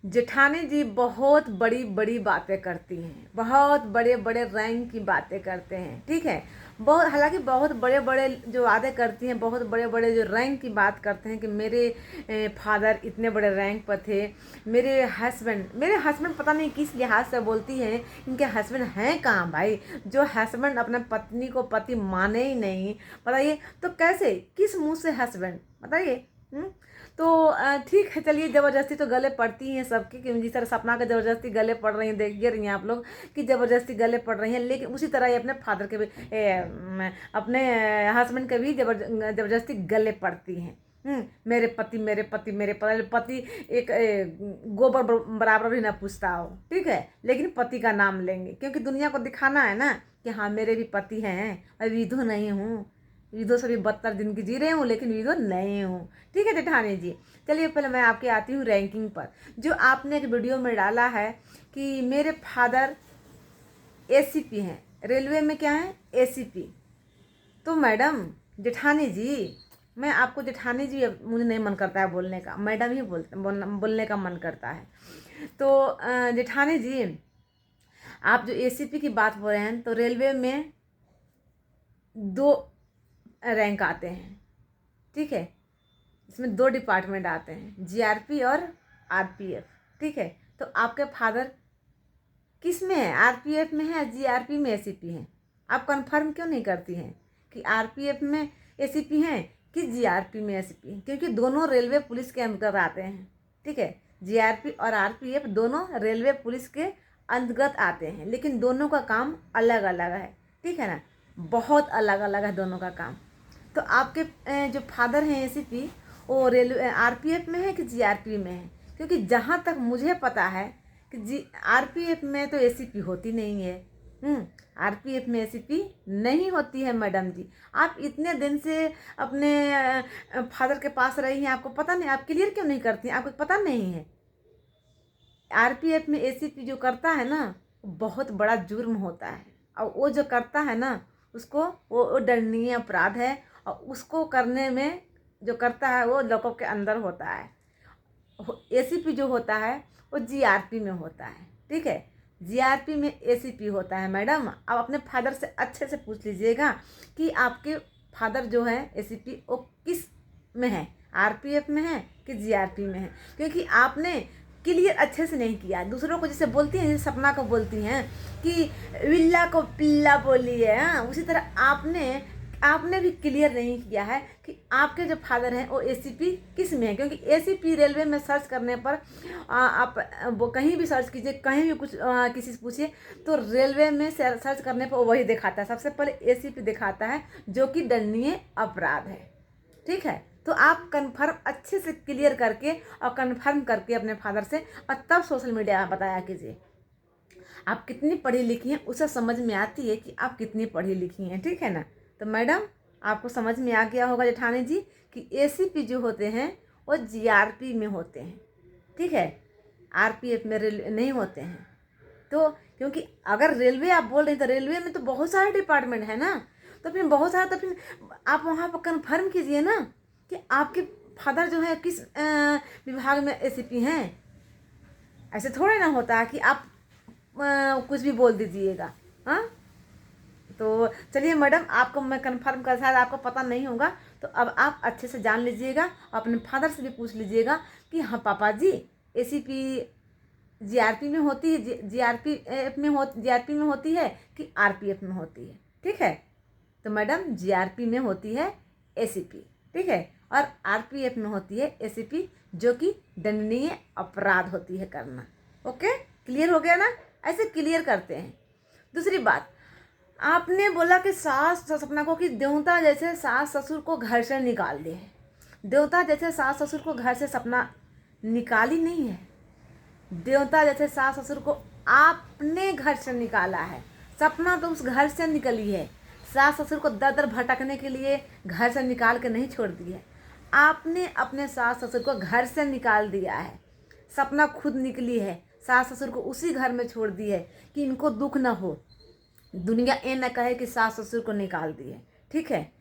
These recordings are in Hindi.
जेठानी जी बहुत बड़ी बड़ी बातें करती हैं, बहुत बड़े बड़े रैंक की बातें करते हैं, ठीक है। बहुत, हालांकि बहुत बड़े बड़े जो वादे करती हैं, बहुत बड़े बड़े जो रैंक की बात करते हैं कि मेरे फादर इतने बड़े रैंक पर थे, मेरे हस्बैंड पता नहीं किस लिहाज से बोलती हैं। इनके हस्बैंड हैं कहाँ भाई? जो हस्बैंड अपने पत्नी को पति माने ही नहीं, बताइए तो कैसे, किस मुँह से हस्बैंड, बताइए। तो ठीक है, चलिए, ज़बरदस्ती तो गले पड़ती हैं सबकी, कि जिस तरह सपना के ज़बरदस्ती गले पड़ रही हैं, देखिए रही हैं आप लोग कि ज़बरदस्ती गले पड़ रही हैं, लेकिन उसी तरह ही अपने फादर के भी अपने हस्बैंड के भी ज़बरदस्ती गले पड़ती हैं। मेरे पति मेरे पति मेरे पति एक गोबर बराबर भी ना पूछता हो, ठीक है, लेकिन पति का नाम लेंगे क्योंकि दुनिया को दिखाना है ना कि हाँ मेरे भी पति हैं, मैं विधवा नहीं हूँ। विधो से भी बदतर जिंदगी जी रही हूँ, लेकिन विधो नहीं हूँ, ठीक है जेठानी जी। चलिए, पहले मैं आपके आती हूँ रैंकिंग पर। जो आपने एक वीडियो में डाला है कि मेरे फादर एसीपी हैं, रेलवे में क्या है, एसीपी। तो मैडम जेठानी जी, मैं आपको जेठानी जी, मुझे नहीं मन करता है बोलने का, मैडम ही बोलने का मन करता है। तो जेठानी जी, आप जो एसीपी की बात बोल रहे हैं, तो रेलवे में 2 रैंक आते हैं, ठीक है। इसमें 2 डिपार्टमेंट आते हैं, जीआरपी और आरपीएफ, ठीक है। तो आपके फादर किस में है, आरपीएफ में है, जीआरपी में एसीपी हैं? आप कंफर्म क्यों नहीं करती हैं कि आरपीएफ में एसीपी हैं कि जीआरपी में एसीपी हैं? क्योंकि दोनों रेलवे पुलिस के अंतर्गत आते हैं, ठीक है। जीआरपी और आरपीएफ दोनों रेलवे पुलिस के अंतर्गत आते हैं, लेकिन दोनों का काम अलग अलग है, ठीक है ना, बहुत अलग अलग है दोनों का काम। तो आपके जो फादर हैं एसीपी, वो रेलवे आरपीएफ में है कि जीआरपी में है? क्योंकि जहाँ तक मुझे पता है कि जी आरपीएफ में तो एसीपी होती नहीं है। आरपीएफ में एसीपी नहीं होती है मैडम जी। आप इतने दिन से अपने फादर के पास रही हैं, आपको पता नहीं, आप क्लियर क्यों नहीं करती हैं? आपको पता नहीं है आरपीएफ में एसीपी जो करता है ना, बहुत बड़ा जुर्म होता है, और वो जो करता है ना, उसको वो दंडनीय अपराध है, और उसको करने में जो करता है वो लोगों के अंदर होता है। एसीपी जो होता है वो जीआरपी में होता है, ठीक है। जीआरपी में एसीपी होता है मैडम। आप अपने फादर से अच्छे से पूछ लीजिएगा कि आपके फादर जो है एसीपी, वो किस में है, आरपीएफ में है कि जीआरपी में है? क्योंकि आपने क्लियर अच्छे से नहीं किया। दूसरों को जैसे बोलती हैं, जैसे सपना को बोलती हैं कि विल्ला को पिल्ला बोली है, उसी तरह आपने भी क्लियर नहीं किया है कि आपके जो फादर हैं वो एसीपी किस में है। क्योंकि एसीपी रेलवे में सर्च करने पर आप वो कहीं भी सर्च कीजिए, कहीं भी कुछ किसी से पूछिए, तो रेलवे में सर्च करने पर वही दिखाता है, सबसे पहले एसीपी दिखाता है, जो कि दंडनीय अपराध है, ठीक है। तो आप कन्फर्म अच्छे से क्लियर करके और कन्फर्म करके अपने फादर से, और तब सोशल मीडिया में बताया कीजिए। आप कितनी पढ़ी लिखी हैं उसे समझ में आती है कि आप कितनी पढ़ी लिखी हैं, ठीक है ना। तो मैडम, आपको समझ में आ गया होगा जेठानी जी कि एसीपी जो होते हैं वो जीआरपी में होते हैं, ठीक है, आरपीएफ में नहीं होते हैं। तो क्योंकि अगर रेलवे आप बोल रहे हैं, तो रेलवे में तो बहुत सारे डिपार्टमेंट है ना, तो फिर बहुत सारा, तो फिर आप वहाँ पर कन्फर्म कीजिए ना कि आपके फादर जो है किस विभाग में एसीपी हैं। ऐसे थोड़े ना होता है कि आप कुछ भी बोल दीजिएगा। हाँ, तो चलिए मैडम, आपको मैं कंफर्म कर, शायद आपको पता नहीं होगा, तो अब आप अच्छे से जान लीजिएगा, अपने फादर से भी पूछ लीजिएगा कि हाँ पापा जी, एसीपी जीआरपी में होती है, जीआरपी में होती है कि आरपीएफ में होती है, ठीक है। तो मैडम, जीआरपी में होती है एसीपी, ठीक है, और आरपीएफ में होती है एसीपी, जो कि दंडनीय अपराध होती है करना। ओके, क्लियर हो गया ना? ऐसे क्लियर करते हैं। दूसरी बात, आपने बोला कि सास सपना को कि देवता जैसे सास ससुर को घर से निकाल दिए हैं। देवता जैसे सास ससुर को घर से सपना निकाली नहीं है। देवता जैसे सास ससुर को आपने घर से निकाला है। सपना तो उस घर से निकली है, सास ससुर को दर दर भटकने के लिए घर से निकाल के नहीं छोड़ दी है। आपने अपने सास ससुर को घर से निकाल दिया है। सपना खुद निकली है, सास ससुर को उसी घर में छोड़ दी है कि इनको दुख ना हो, दुनिया ये न कहे कि सास ससुर को निकाल दी है, ठीक है।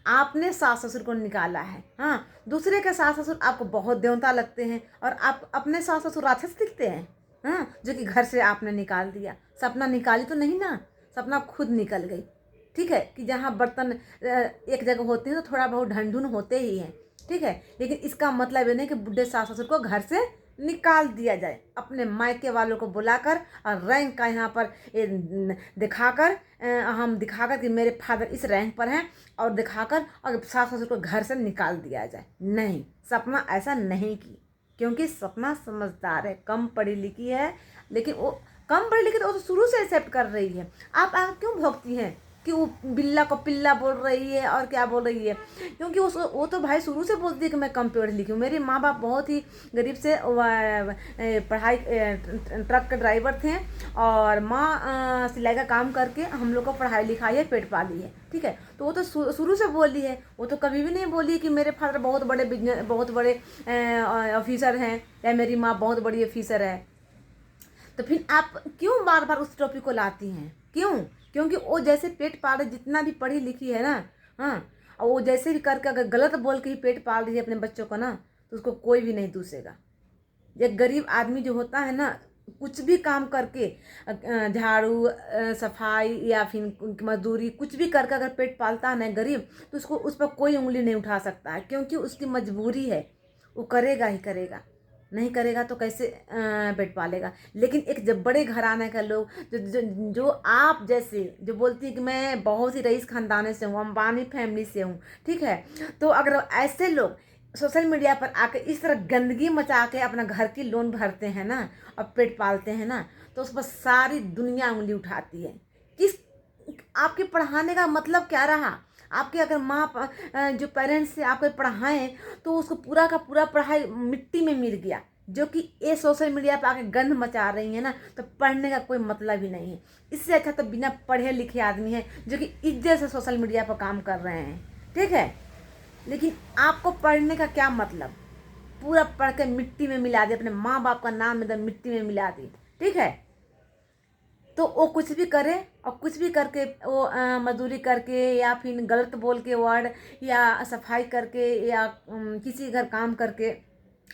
आपने सास ससुर को निकाला है। हाँ, दूसरे के सास ससुर आपको बहुत देवता लगते हैं और आप अपने सास ससुर राक्षस दिखते हैं। हाँ, जो कि घर से आपने निकाल दिया। सपना निकाली तो नहीं ना, सपना खुद निकल गई। ठीक है, कि जहाँ बर्तन एक जगह होते हैं तो थोड़ा बहुत ढंढून होते ही हैं। ठीक है, लेकिन इसका मतलब ये नहीं कि बुढ़े सास ससुर को घर से निकाल दिया जाए। अपने मायके वालों को बुलाकर और रैंक का यहाँ पर दिखाकर, हम दिखाकर कि मेरे फादर इस रैंक पर हैं, और दिखाकर और सास ससुर को घर से निकाल दिया जाए। नहीं, सपना ऐसा नहीं की, क्योंकि सपना समझदार है, कम पढ़ी लिखी है। लेकिन वो कम पढ़ी लिखी तो वो तो शुरू से एक्सेप्ट कर रही है। आप क्यों भोगती हैं कि वो बिल्ला को पिल्ला बोल रही है और क्या बोल रही है? क्योंकि वो तो भाई शुरू से बोलती है कि मैं कम पढ़ी लिखी हूँ। मेरे माँ बाप बहुत ही गरीब से पढ़ाई ट्रक के ड्राइवर थे, और माँ सिलाई का काम करके हम लोग को पढ़ाई लिखाई है, पेट पाली है। ठीक है, तो वो तो शुरू से बोली है। वो तो कभी भी नहीं बोली कि मेरे फादर बहुत बड़े बिजनेस, बहुत बड़े ऑफिसर हैं, या मेरी माँ बहुत बड़ी ऑफिसर है। तो फिर आप क्यों बार बार उस टॉपिक को लाती हैं? क्यों? क्योंकि वो जैसे पेट पाल रही, जितना भी पढ़ी लिखी है ना, हाँ, और वो जैसे भी करके अगर गलत बोल के ही पेट पाल रही है अपने बच्चों को ना, तो उसको कोई भी नहीं दूसेगा। एक गरीब आदमी जो होता है ना, कुछ भी काम करके, झाड़ू, सफाई या फिर मजदूरी कुछ भी करके अगर पेट पालता है ना गरीब, तो उसको उस पर कोई उंगली नहीं उठा सकता है, क्योंकि उसकी मजबूरी है। वो करेगा ही करेगा, नहीं करेगा तो कैसे पेट पालेगा। लेकिन एक जब बड़े घराने का लोग जो आप जैसे जो बोलती है कि मैं बहुत ही रईस खानदान से हूँ, अंबानी फैमिली से हूँ, ठीक है, तो अगर ऐसे लोग सोशल मीडिया पर आके इस तरह गंदगी मचा के अपना घर की लोन भरते हैं ना और पेट पालते हैं ना, तो उस पर सारी दुनिया उंगली उठाती है। किस आपके पढ़ाने का मतलब क्या रहा? आपके अगर माँ जो पेरेंट्स से आपको पढ़ाएं तो उसको पूरा का पूरा पढ़ाई मिट्टी में मिल गया, जो कि ये सोशल मीडिया पर आके गंद मचा रही है ना, तो पढ़ने का कोई मतलब ही नहीं है। इससे अच्छा तो बिना पढ़े लिखे आदमी है जो कि इज्जत से सोशल मीडिया पर काम कर रहे हैं। ठीक है, लेकिन आपको पढ़ने का क्या मतलब? पूरा पढ़ के मिट्टी में मिला दी, अपने माँ बाप का नाम एकदम मिट्टी में मिला दी। ठीक है, तो वो कुछ भी करे और कुछ भी करके वो मजदूरी करके या फिर गलत बोल के वर्ड या सफाई करके या किसी घर काम करके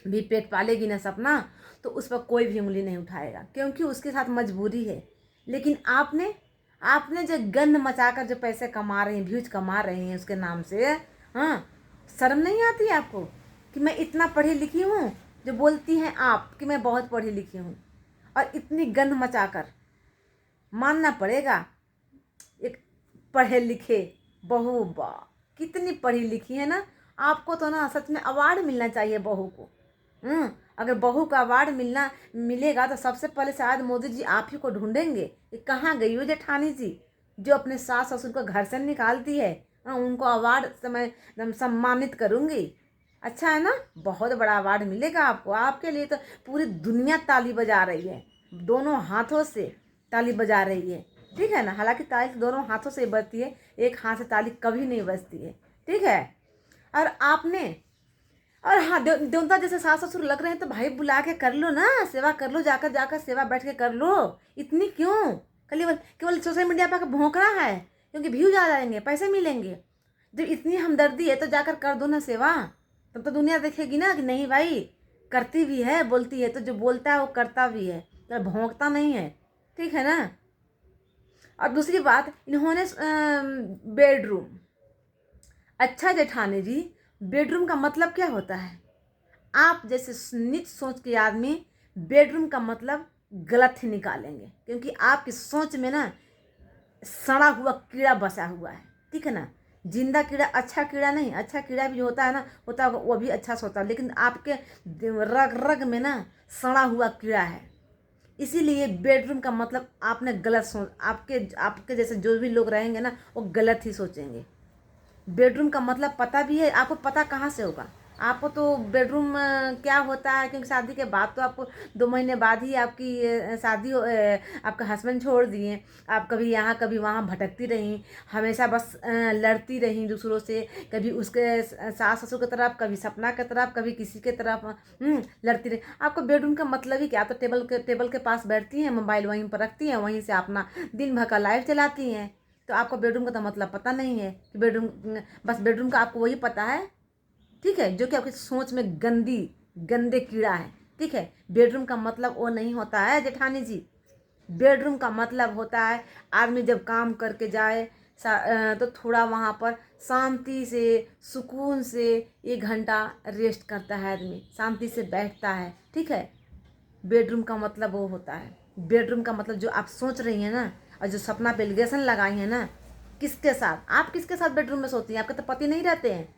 भी पेट पालेगी ना सपना, तो उस पर कोई भी उंगली नहीं उठाएगा, क्योंकि उसके साथ मजबूरी है। लेकिन आपने जो गंद मचाकर जो पैसे कमा रहे हैं, व्यूज कमा रहे हैं उसके नाम से, हाँ, शर्म नहीं आती है आपको कि मैं इतना पढ़ी लिखी हूँ? जो बोलती हैं आप कि मैं बहुत पढ़ी लिखी हूँ, और इतनी गंद मचाकर मानना पड़ेगा। एक पढ़े लिखे बहू, बा कितनी पढ़ी लिखी है ना, आपको तो ना सच में अवार्ड मिलना चाहिए बहू को। अगर बहू का अवार्ड मिलेगा तो सबसे पहले शायद मोदी जी आप ही को ढूंढेंगे कि कहाँ गई हो जेठानी जी, जो अपने सास ससुर को घर से निकालती है। उनको अवार्ड समय सम्मानित करूँगी। अच्छा है ना, बहुत बड़ा अवार्ड मिलेगा आपको। आपके लिए तो पूरी दुनिया ताली बजा रही है, दोनों हाथों से ताली बजा रही है। ठीक है ना, हालांकि ताली तो दोनों हाथों से बजती है, एक हाथ से ताली कभी नहीं बजती है। ठीक है, और आपने और हाँ, देवता जैसे सास ससुर लग रहे हैं तो भाई बुला के कर लो ना, सेवा कर लो, जाकर जाकर सेवा बैठ के कर लो। इतनी क्यों केवल केवल सोशल मीडिया पर भोंकना है क्योंकि व्यूज आ जाएंगे, पैसे मिलेंगे? जब इतनी हमदर्दी है तो जाकर कर दो ना सेवा, तब तो दुनिया देखेगी ना कि नहीं भाई करती भी है, बोलती है, तो जो बोलता है वो करता भी है, तो भोंकता नहीं है। ठीक है ना। और दूसरी बात, इन्होंने बेडरूम, अच्छा जेठानी जी, बेडरूम का मतलब क्या होता है? आप जैसे नीच सोच के आदमी बेडरूम का मतलब गलत ही निकालेंगे, क्योंकि आपकी सोच में ना सड़ा हुआ कीड़ा बसा हुआ है। ठीक है ना, जिंदा कीड़ा, अच्छा कीड़ा नहीं। अच्छा कीड़ा भी जो होता है ना, होता है वो भी अच्छा से होता है, लेकिन आपके रग रग में ना सड़ा हुआ कीड़ा है। इसीलिए बेडरूम का मतलब आपने गलत सोच, आपके जैसे जो भी लोग रहेंगे ना वो गलत ही सोचेंगे। बेडरूम का मतलब पता भी है आपको? पता कहाँ से होगा आपको? तो बेडरूम क्या होता है, क्योंकि शादी के बाद तो आपको 2 महीने बाद ही आपकी शादी आपका हस्बैंड छोड़ दिए, आप कभी यहाँ कभी वहाँ भटकती रहीं, हमेशा बस लड़ती रहीं दूसरों से, कभी उसके सास ससुर की तरफ, कभी सपना की तरफ, कभी किसी के तरफ लड़ती रही। आपको बेडरूम का मतलब ही क्या? आप तो टेबल के पास बैठती हैं, मोबाइल वहीं पर रखती हैं, वहीं से अपना दिन भर का लाइफ चलाती हैं। तो आपको बेडरूम का तो मतलब पता नहीं है कि बेडरूम, बस बेडरूम का आपको वही पता है, ठीक है, जो कि आपकी सोच में गंदे कीड़ा है, ठीक है। बेडरूम का मतलब वो नहीं होता है जेठानी जी। बेडरूम का मतलब होता है आदमी जब काम करके जाए तो थोड़ा वहाँ पर शांति से, सुकून से 1 घंटा रेस्ट करता है, आदमी शांति से बैठता है, ठीक है। बेडरूम का मतलब वो होता है। बेडरूम का मतलब जो आप सोच रही हैं ना, और जो सपना पे एलिगेशन लगाई हैं ना, किसके साथ, आप किसके साथ बेडरूम में सोती हैं? आपके तो पति नहीं रहते हैं,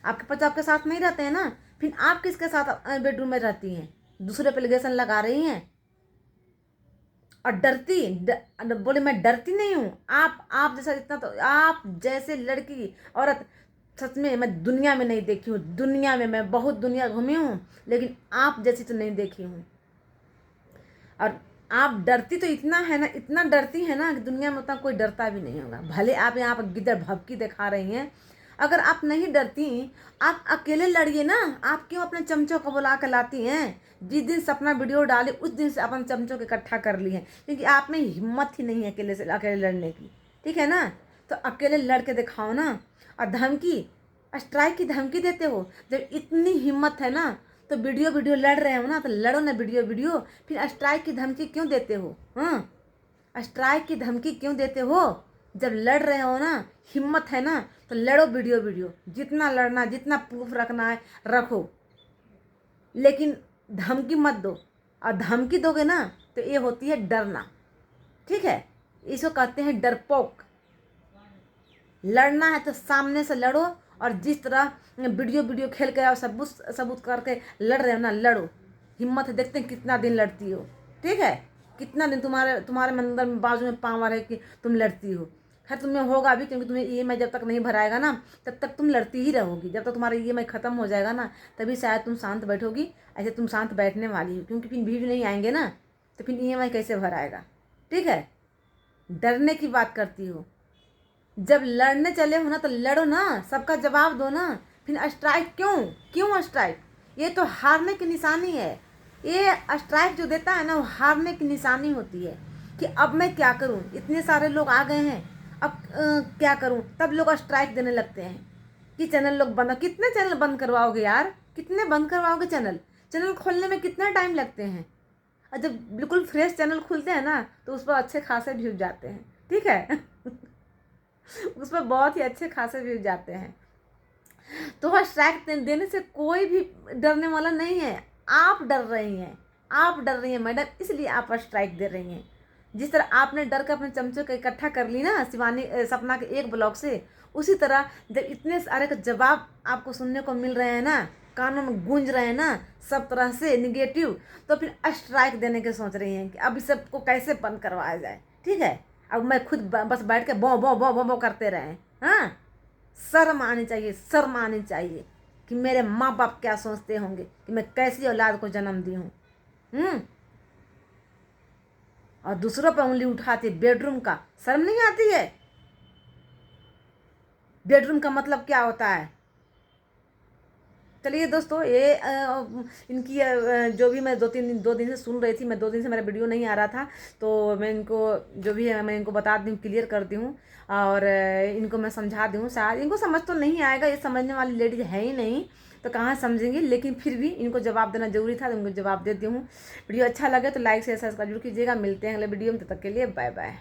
आपके पति आपके साथ नहीं रहते हैं ना, फिर आप किसके साथ बेडरूम में रहती हैं? दूसरे पे एलिगेशन लगा रही हैं और बोले मैं डरती नहीं हूँ। आप जैसा, इतना तो आप जैसे लड़की औरत सच में मैं दुनिया में नहीं देखी हूँ। दुनिया में मैं बहुत दुनिया घूमी हूँ, लेकिन आप जैसी तो नहीं देखी हूँ। और आप डरती तो इतना है ना, इतना डरती है ना कि दुनिया में उतना कोई डरता भी नहीं होगा। भले आप यहाँ पर गिद्दड़ भभकी दिखा रही हैं, अगर आप नहीं डरती, आप अकेले लड़िए ना। आप क्यों अपने चमचों को बुला कर लाती हैं? जिस दिन सपना वीडियो डाले उस दिन से अपन चमचों को इकट्ठा कर ली है, क्योंकि आप में हिम्मत ही नहीं है अकेले लड़ने की, ठीक है ना। तो अकेले लड़ के दिखाओ ना। और धमकी, स्ट्राइक की धमकी देते हो। जब इतनी हिम्मत है ना तो वीडियो लड़ रहे हो ना, तो लड़ो ना वीडियो। फिर स्ट्राइक की धमकी क्यों देते हो? हाँ, स्ट्राइक की धमकी क्यों देते हो? जब लड़ रहे हो ना, हिम्मत है ना, तो लड़ो वीडियो। जितना लड़ना, जितना प्रूफ रखना है रखो, लेकिन धमकी मत दो। और धमकी दोगे ना तो ये होती है डरना, ठीक है। इसको कहते हैं डरपोक। लड़ना है तो सामने से लड़ो, और जिस तरह वीडियो खेल के और सबूत करके लड़ रहे हो ना, लड़ो। हिम्मत है, देखते हैं कितना दिन लड़ती हो, ठीक है। कितना दिन तुम्हारे अंदर में बाजू में पावर है कि तुम लड़ती हो। खैर तुम्हें होगा भी, क्योंकि तुम्हें EMI जब तक नहीं भराएगा ना, तब तक तुम लड़ती ही रहोगी। जब तक तुम्हारा EMI ख़त्म हो जाएगा ना, तभी शायद तुम शांत बैठोगी। ऐसे तुम शांत बैठने वाली हो, क्योंकि फिर भीड़ नहीं आएंगे ना, तो फिर EMI कैसे भराएगा, ठीक है। डरने की बात करती हो। जब लड़ने चले हो ना तो लड़ो ना, सबका जवाब दो ना। फिर स्ट्राइक क्यों स्ट्राइक? ये तो हारने की निशानी है। ये स्ट्राइक जो देता है ना, वो हारने की निशानी होती है कि अब मैं क्या करूं, इतने सारे लोग आ गए हैं, अब क्या करूं। तब लोग स्ट्राइक देने लगते हैं कि चैनल लोग बंद। कितने चैनल बंद करवाओगे यार? कितने बंद करवाओगे? चैनल खोलने में कितना टाइम लगते हैं, और जब बिल्कुल फ्रेश चैनल खुलते हैं ना तो उस पर अच्छे खासे व्यूज जाते हैं, ठीक है। उस पर बहुत ही अच्छे खासे व्यूज जाते हैं। तो स्ट्राइक देने से कोई भी डरने वाला नहीं है। आप डर रही हैं मैडम, इसलिए आप स्ट्राइक दे रही हैं। जिस तरह आपने डर कर अपने चमचों को इकट्ठा कर ली ना सपना के एक ब्लॉग से, उसी तरह जब इतने सारे का जवाब आपको सुनने को मिल रहे हैं ना, कानों में गूंज रहे हैं ना सब तरह से निगेटिव, तो फिर स्ट्राइक देने के सोच रही हैं कि अब इस सबको कैसे बंद करवाया जाए, ठीक है। अब मैं खुद बस बैठ के बो करते रहे। हाँ, शर्म आनी चाहिए कि मेरे माँ बाप क्या सोचते होंगे कि मैं कैसी औलाद को जन्म दी हूँ। और दूसरों पर उंगली उठाते, बेडरूम का शर्म नहीं आती है? बेडरूम का मतलब क्या होता है? चलिए दोस्तों, ये इनकी जो भी मैं दो दिन से सुन रही थी, मैं 2 दिन से मेरा वीडियो नहीं आ रहा था, तो मैं इनको जो भी है मैं इनको बता दी हूँ, क्लियर कर दी हूँ, और इनको मैं समझा दी हूँ। शायद इनको समझ तो नहीं आएगा, ये समझने वाली लेडीज है ही नहीं, तो कहाँ समझेंगे, लेकिन फिर भी इनको जवाब देना जरूरी था, तो इनको जवाब देती हूँ। वीडियो अच्छा लगे तो लाइक शेयर सब्सक्राइब जरूर कीजिएगा। मिलते हैं अगले वीडियो में, तब तक के लिए बाय बाय।